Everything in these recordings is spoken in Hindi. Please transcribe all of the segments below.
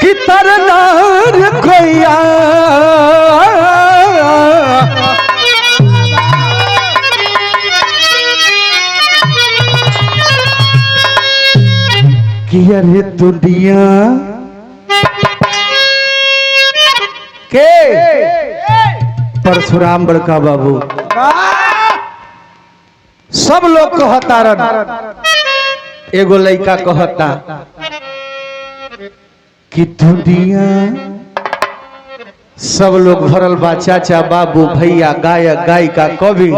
कि तरनार खोया कि अरे दुनिया के परशुराम बड़का बाबू सब लोग कहता एगो लड़का कहता कि दुनिया सब लोग भरल बा, चाचा बाबू भैया गायक गायिका कवि,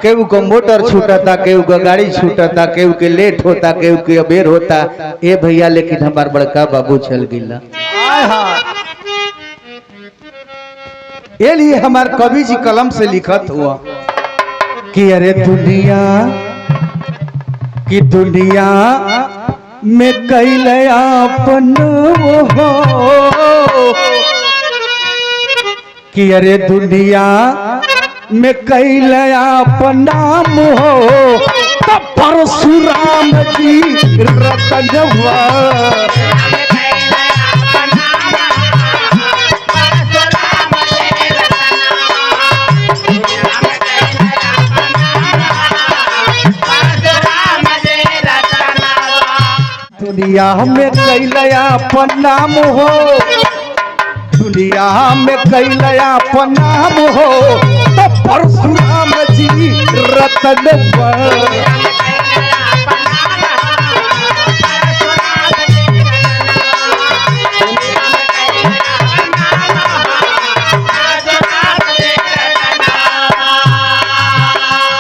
केहू को मोटर छूटता, केहू को गाड़ी छूटता, केहू के लेट होता, केहू के अबेर होता। ए भैया लेकिन हमार बड़का बाबू चल गिला। ये लिए हमार कवि जी कलम से लिखत हुआ कि अरे दुनिया की दुनिया में कैलयापन हो कि अरे दुनिया में कैलयापन नाम हो तब परशुराम जी रतनवा। दुनिया में कैलयापन नाम हो, दुनिया में कैलयापन नाम हो तो परशुराम जी रतनवा।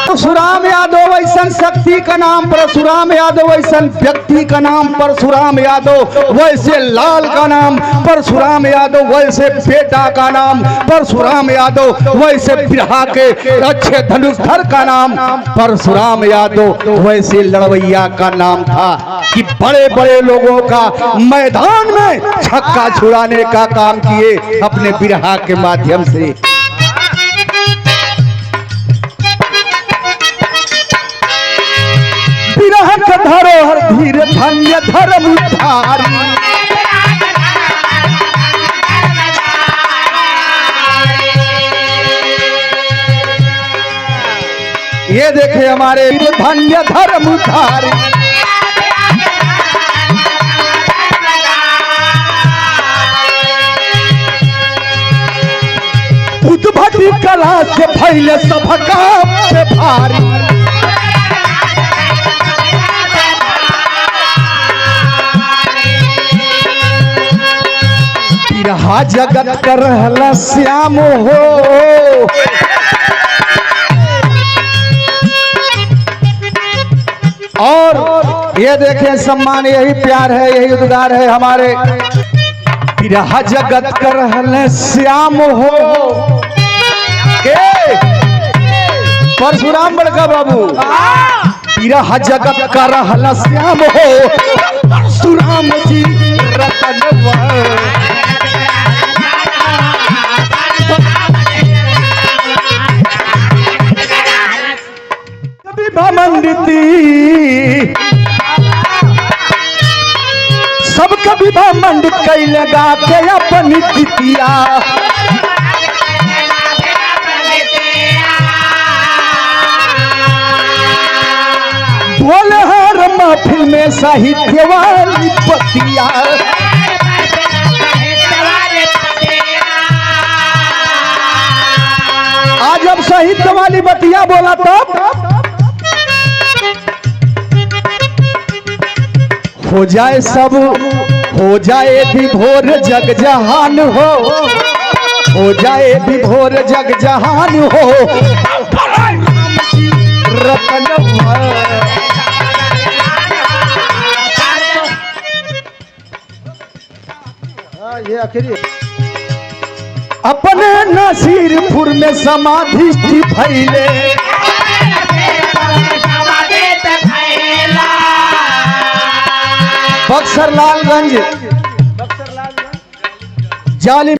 परशुराम यादव ऐसा शक्ति का नाम, परशुराम यादव ऐसा व्यक्ति का नाम, परशुराम यादव वैसे लाल का नाम, परशुराम यादव वैसे बेटा का नाम, परशुराम यादव वैसे बिरहा के अच्छे धनुषधर का नाम, परशुराम यादव वैसे लड़वैया का नाम था कि बड़े बड़े लोगों का मैदान में छक्का छुड़ाने का काम किए अपने बिरहा के माध्यम से। धरोहर धीर धन्य धर्म धारी, ये देखे हमारे धन्य धर्म धारी। उद्भटी कला से फैले सबका से भारी, बिरहा जगत कर रहला श्याम हो। और ये देखें सम्मान यही प्यार है, यही उद्गार है हमारे। बिरहा जगत कर रहला श्याम हो के परशुराम बड़का बाबू, बिरहा जगत कर रहला श्याम हो परशुराम जी रतनवा। मंडिती सब कभी मंडित कई लगा के अपनी तितिया, बोले हर महफिल में साहित्य वाली पतिया। आज अब साहित्य वाली बतिया बोला तो हो जाए सब, हो जाए विभोर जग जहान हो जाए विभोर जग जहान हो रतनवा। ये आखिरी अपने नसीरपुर में समाधि भैले, बक्सर लालगंज जालिम